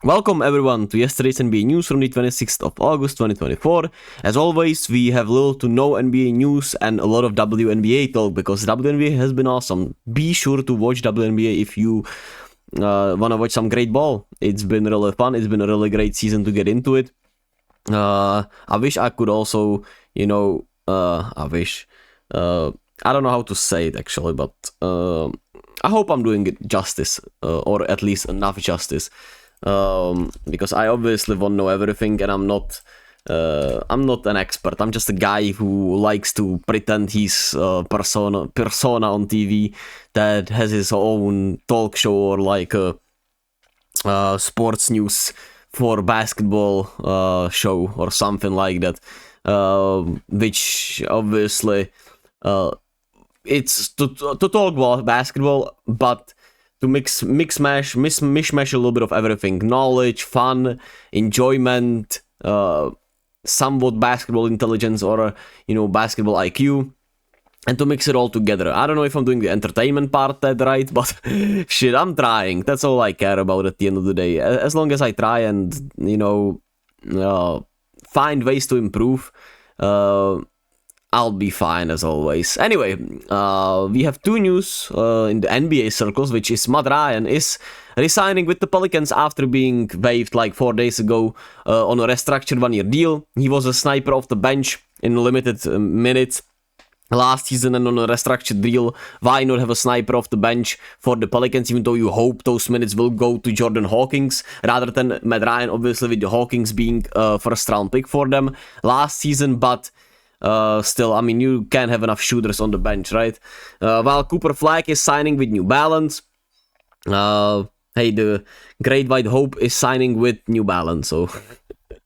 Welcome everyone to yesterday's NBA news from the 26th of August 2024. As always, we have little to no NBA news and a lot of WNBA talk because WNBA has been awesome. Be sure to watch WNBA if you want to watch some great ball. It's been really fun. It's been a really great season to get into it. I wish I could also, I don't know how to say it actually, but I hope I'm doing it justice, or at least enough justice. Because I obviously won't know everything, and I'm not an expert. I'm just a guy who likes to pretend he's persona on TV that has his own talk show or like a sports news for basketball show or something like that. Which obviously it's to talk about basketball, but to mishmash a little bit of everything. Knowledge, fun, enjoyment, somewhat basketball intelligence or, basketball IQ. And to mix it all together. I don't know if I'm doing the entertainment part that right, but shit, I'm trying. That's all I care about at the end of the day. As long as I try and, find ways to improve, I'll be fine as always. Anyway, we have two news in the NBA circles, which is Matt Ryan is resigning with the Pelicans after being waived like 4 days ago on a restructured one-year deal. He was a sniper off the bench in limited minutes last season and on a restructured deal. Why not have a sniper off the bench for the Pelicans, even though you hope those minutes will go to Jordan Hawkins rather than Matt Ryan, obviously with the Hawkins being a first-round pick for them last season, but still, I mean, you can't have enough shooters on the bench, right? While Cooper Flag is signing with New Balance, the Great White Hope is signing with New Balance, so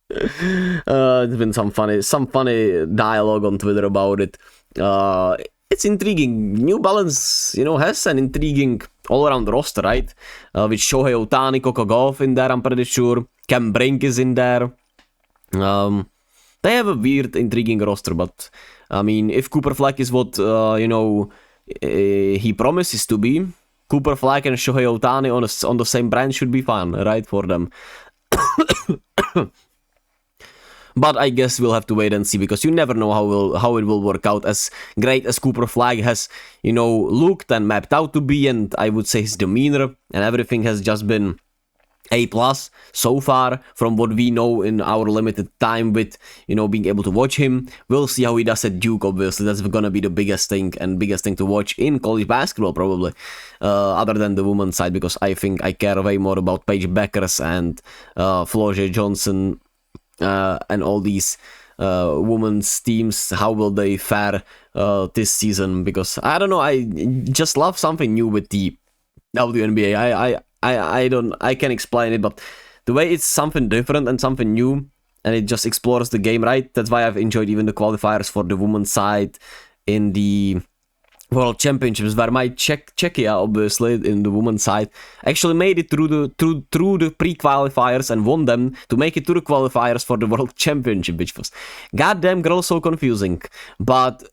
it's been some funny dialogue on Twitter about it. It's intriguing. New Balance, has an intriguing all-around roster, right? With Shohei Ohtani, Coco Gauff in there, I'm pretty sure. Cam Brink is in there. They have a weird, intriguing roster, but I mean, if Cooper Flag is what, he promises to be, Cooper Flag and Shohei Ohtani on the same brand should be fun, right, for them. But I guess we'll have to wait and see, because you never know how it will work out. As great as Cooper Flag has, looked and mapped out to be, and I would say his demeanor and everything has just been A+ so far from what we know in our limited time with, being able to watch him. We'll see how he does at Duke, obviously. That's gonna be the biggest thing to watch in college basketball, probably. Other than the women's side, because I think I care way more about Paige Beckers and Flau'jae Johnson and all these women's teams. How will they fare this season? Because, I don't know, I just love something new with the WNBA. I can't explain it, but the way it's something different and something new, and it just explores the game, right? That's why I've enjoyed even the qualifiers for the women's side in the World Championships, where my Czechia, obviously, in the women's side, actually made it through the pre-qualifiers and won them to make it to the qualifiers for the World Championship, which was goddamn girl so confusing. But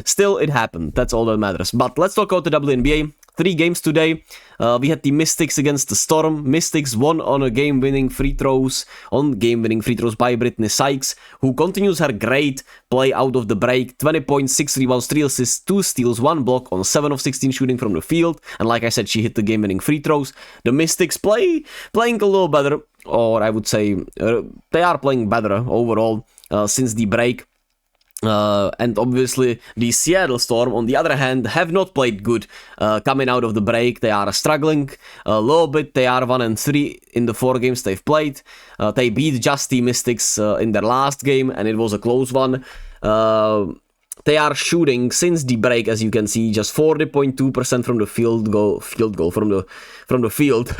still, it happened. That's all that matters. But let's talk about the WNBA. 3 games today. We had the Mystics against the Storm. Mystics won on game-winning free throws by Brittany Sykes, who continues her great play out of the break. 20 points, 6 rebounds, 3 assists, 2 steals, 1 block on 7 of 16 shooting from the field. And like I said, she hit the game-winning free throws. The Mystics playing a little better, or I would say they are playing better overall since the break. And obviously the Seattle Storm, on the other hand, have not played good coming out of the break. They are struggling a little bit. They are 1-3 in the 4 games they've played. They beat just the Mystics in their last game, and it was a close one. They are shooting since the break, as you can see, just 40.2% from the field goal from the field,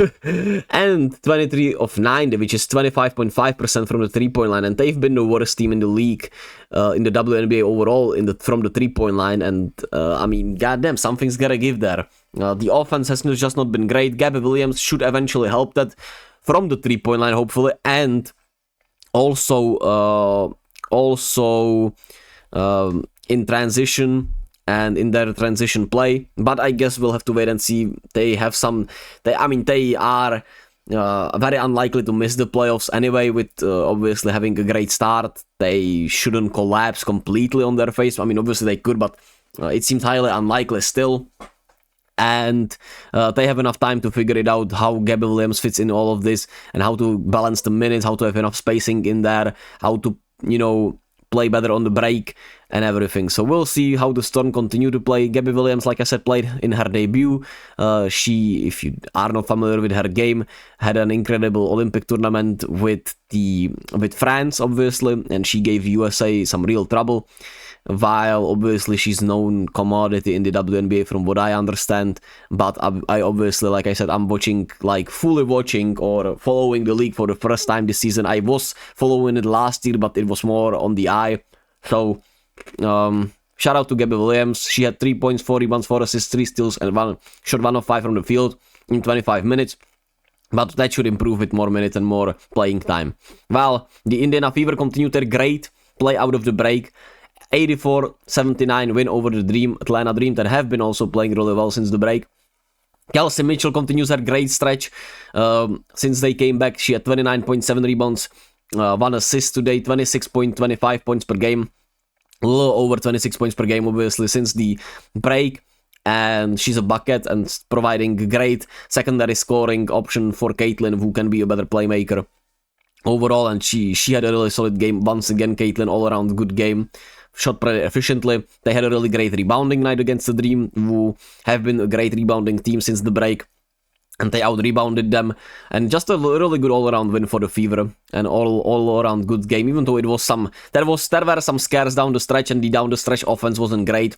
and 23 of 9, which is 25.5% from the 3-point line. And they've been the worst team in the league, in the WNBA overall, from the 3-point line. And I mean, goddamn, something's gotta give there. The offense has just not been great. Gabby Williams should eventually help that from the 3-point line, hopefully, and also in transition and in their transition play. But I guess we'll have to wait and see. They are very unlikely to miss the playoffs anyway, with obviously having a great start. They shouldn't collapse completely on their face. I mean, obviously they could, but it seems highly unlikely still. And they have enough time to figure it out how Gabby Williams fits in all of this, and how to balance the minutes, how to have enough spacing in there, how to, play better on the break and everything. So we'll see how the Storm continue to play. Gabby Williams, like I said, played in her debut. She, if you are not familiar with her game, had an incredible Olympic tournament with France, obviously, and she gave USA some real trouble. While obviously she's known commodity in the WNBA from what I understand, but I obviously, like I said, I'm watching, like fully watching or following the league for the first time this season. I was following it last year, but it was more on the eye. So shout out to Gabby Williams. She had 3 points, 4 rebounds, 4 assists, 3 steals, and shot 1 of 5 from the field in 25 minutes. But that should improve with more minutes and more playing time. Well, the Indiana Fever continued their great play out of the break. 84-79 win over the Atlanta Dream, that have been also playing really well since the break. Kelsey Mitchell continues her great stretch. Since they came back, she had 29.7 rebounds, 1 assist today, 26.25 points per game. A little over 26 points per game, obviously, since the break. And she's a bucket and providing a great secondary scoring option for Caitlin, who can be a better playmaker overall. And she had a really solid game. Once again, Caitlin, all-around good game. Shot pretty efficiently. They had a really great rebounding night against the Dream, who have been a great rebounding team since the break. And they out-rebounded them. And just a really good all-around win for the Fever. And all-around good game, even though it was there were some scares down the stretch, and the down the stretch offense wasn't great.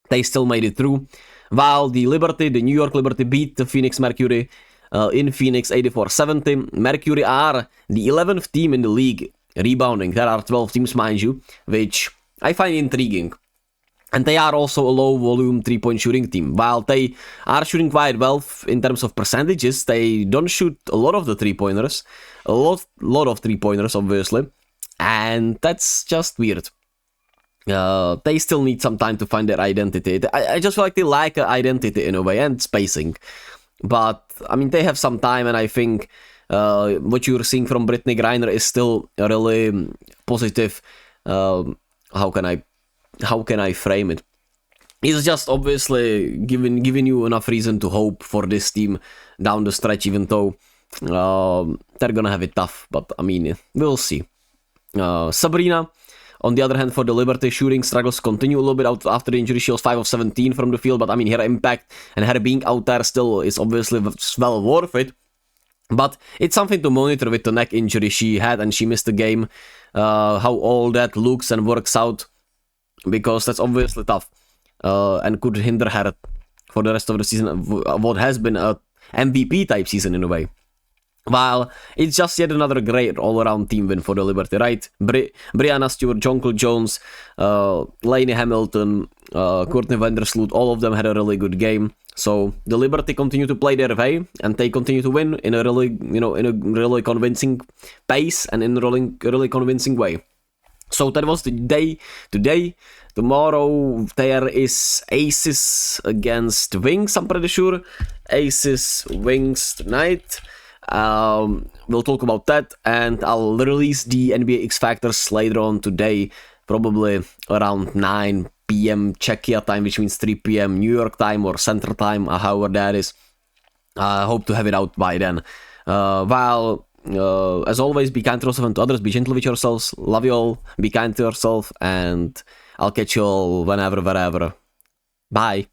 They still made it through. While the New York Liberty, beat the Phoenix Mercury in Phoenix 84-70. Mercury are the 11th team in the league rebounding. There are 12 teams, mind you, which I find intriguing. And they are also a low-volume 3-point shooting team. While they are shooting quite well in terms of percentages, they don't shoot a lot of the 3-pointers. A lot of 3-pointers, obviously. And that's just weird. They still need some time to find their identity. I just feel like they lack an identity in a way, and spacing. But, I mean, they have some time, and I think what you're seeing from Brittany Griner is still a really positive... How can I frame it? It's just obviously giving you enough reason to hope for this team down the stretch, even though they're gonna have it tough. But I mean, we'll see. Sabrina, on the other hand, for the Liberty, shooting struggles continue a little bit out after the injury. She was 5 of 17 from the field, but I mean, her impact and her being out there still is obviously well worth it. But it's something to monitor with the neck injury she had, and she missed the game. How all that looks and works out, because that's obviously tough and could hinder her for the rest of the season, what has been a MVP type season in a way. While it's just yet another great all-around team win for the Liberty, right? Brianna Stewart, Jonquil Jones, Lainey Hamilton, Courtney Vandersloot, all of them had a really good game. So the Liberty continue to play their way, and they continue to win in a really convincing pace and in a really convincing way. So that was the day today. Tomorrow there is Aces against Wings, I'm pretty sure. Aces, Wings tonight. We'll talk about that, and I'll release the NBA X Factors later on today, probably around 9 p.m. Czechia time, which means 3 p.m. New York time or Central time, however that is. I hope to have it out by then. While, as always, be kind to yourself and to others, be gentle with yourselves, love you all, be kind to yourself, and I'll catch you all whenever, wherever. Bye.